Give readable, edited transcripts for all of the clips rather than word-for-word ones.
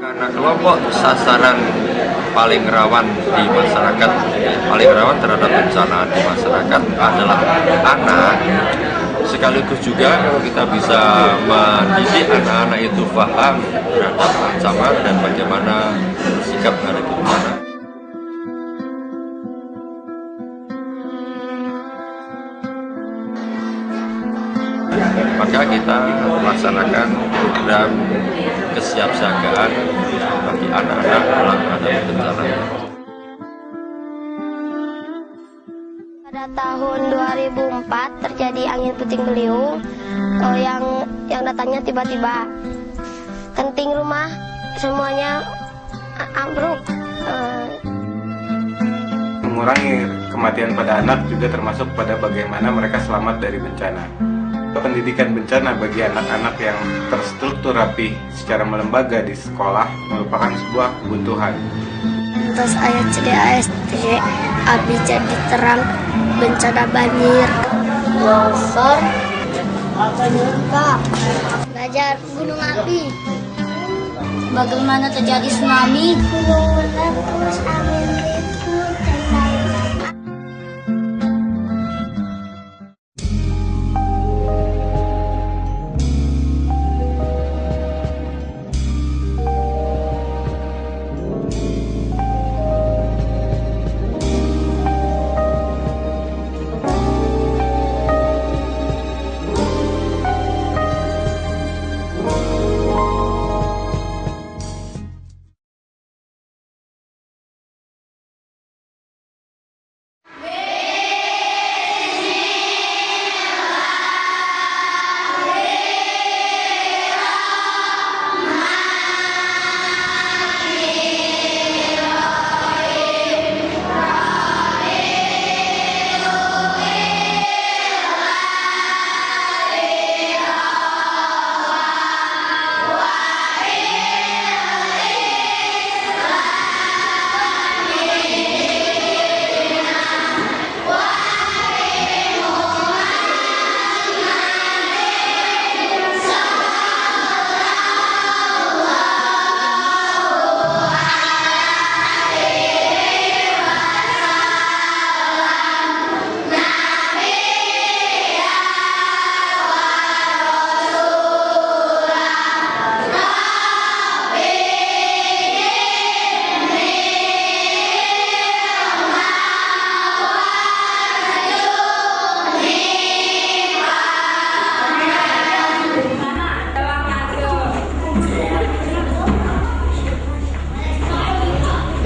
Karena kelompok sasaran paling rawan di masyarakat, paling rawan terhadap bencana di masyarakat adalah anak. Sekaligus juga kita bisa mendidik anak-anak itu paham terhadap ancaman dan bagaimana bersikap menghadapi bencana. Maka kita melaksanakan program kesiapsiagaan bagi anak-anak dalam menghadapi bencana. Pada tahun 2004 terjadi angin puting beliung yang datangnya tiba-tiba. Kenting rumah semuanya ambruk. Mengurangi kematian pada anak juga termasuk pada bagaimana mereka selamat dari bencana. Pendidikan bencana bagi anak-anak yang terstruktur rapi secara melembaga di sekolah merupakan sebuah kebutuhan. Terus ayat CDAST, api jadi terang, bencana banjir, longsor, gempa, belajar gunung api, bagaimana terjadi tsunami, gunung meletus, angin ribut, dan lain-lain.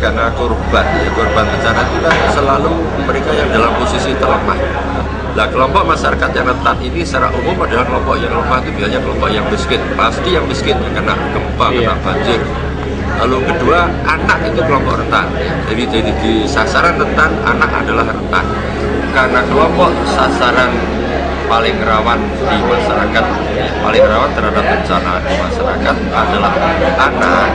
Karena korban bencana itu kan selalu mereka yang dalam posisi terlemah. Nah, kelompok masyarakat yang rentan ini secara umum adalah kelompok yang lemah itu biasanya kelompok yang miskin, pasti yang miskin kena gempa, kena banjir. Lalu kedua, anak itu kelompok rentan. Jadi di sasaran rentan, anak adalah rentan. Karena kelompok sasaran paling rawan di masyarakat, paling rawan terhadap bencana di masyarakat adalah anak.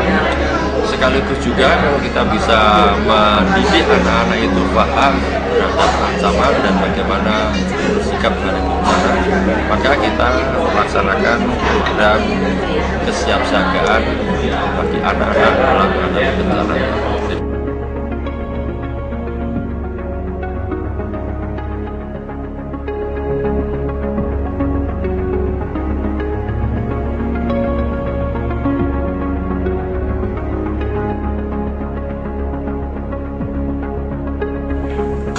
Sekaligus juga kita bisa mendidik anak-anak itu paham terhadap ancaman dan bagaimana bersikap menghadapi bencana. Maka kita melaksanakan program kesiapsiagaan bagi anak-anak dalam menghadapi bencana.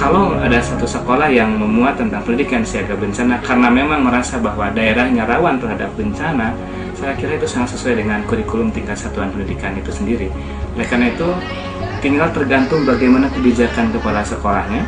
Kalau ada satu sekolah yang memuat tentang pendidikan siaga bencana karena memang merasa bahwa daerahnya rawan terhadap bencana, saya kira itu sangat sesuai dengan kurikulum tingkat satuan pendidikan itu sendiri. Oleh karena itu, tinggal tergantung bagaimana kebijakan kepala sekolahnya,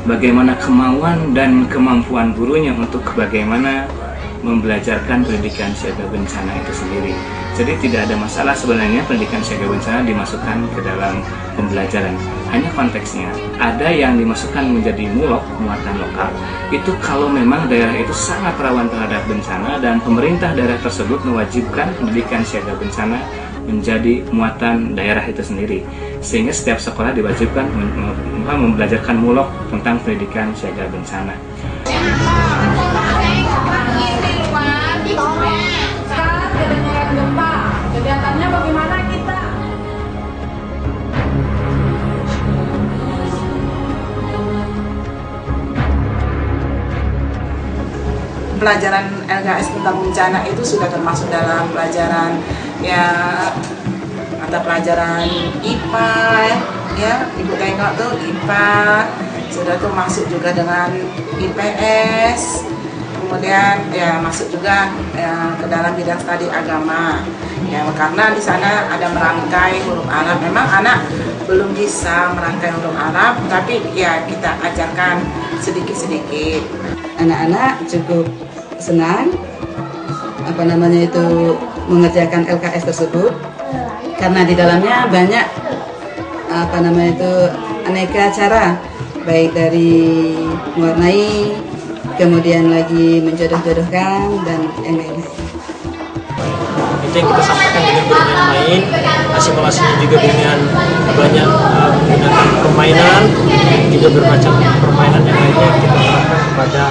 bagaimana kemauan dan kemampuan gurunya untuk bagaimana membelajarkan pendidikan siaga bencana itu sendiri. Jadi tidak ada masalah sebenarnya pendidikan siaga bencana dimasukkan ke dalam pembelajaran. Hanya konteksnya, ada yang dimasukkan menjadi mulok, muatan lokal, itu kalau memang daerah itu sangat rawan terhadap bencana dan pemerintah daerah tersebut mewajibkan pendidikan siaga bencana menjadi muatan daerah itu sendiri. Sehingga setiap sekolah diwajibkan membelajarkan mulok tentang pendidikan siaga bencana. Kedengaran gempa, kegiatannya bagaimana kita? pelajaran LKS tentang bencana itu sudah termasuk dalam pelajaran ya mata pelajaran IPA ya, Ibu tengok tuh IPA sudah tuh masuk juga dengan IPS, kemudian ya masuk juga ya, ke dalam bidang studi agama ya, karena di sana ada merangkai huruf Arab. Memang anak belum bisa merangkai huruf Arab, tapi ya kita ajarkan sedikit-sedikit. Anak-anak cukup senang mengerjakan LKS tersebut karena di dalamnya banyak aneka cara, baik dari mewarnai, kemudian lagi menjodoh-jodohkan dan yang lain-lain. Itu yang kita sampaikan dengan bermain-main, simulasinya juga dengan banyak menggunakan permainan, juga bermacam permainan yang lainnya yang kita terapkan kepada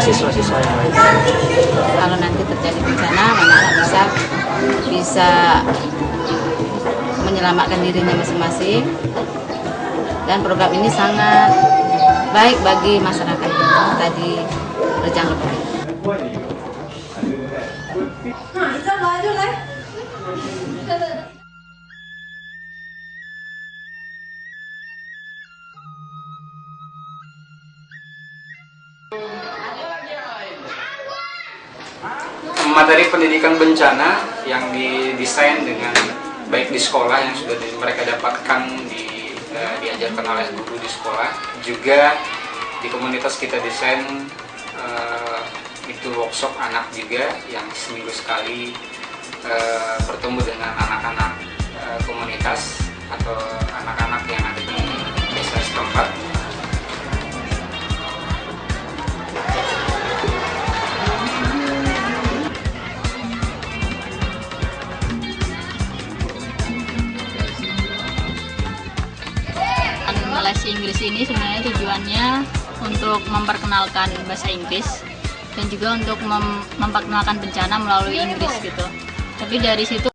siswa-siswa yang lain. Kalau nanti terjadi bencana, anak-anak bisa menyelamatkan dirinya masing-masing, dan program ini sangat baik bagi masyarakat yang tadi Rejang Lebong. Materi pendidikan bencana yang didesain dengan baik di sekolah yang sudah mereka dapatkan diajarkan oleh guru di sekolah, juga di komunitas kita desain itu workshop anak juga yang seminggu sekali bertemu dengan anak-anak komunitas atau anak-anak yang ada di desa setempat. Les Inggris ini sebenarnya tujuannya untuk memperkenalkan bahasa Inggris dan juga untuk memperkenalkan bencana melalui Inggris gitu. Tapi dari situ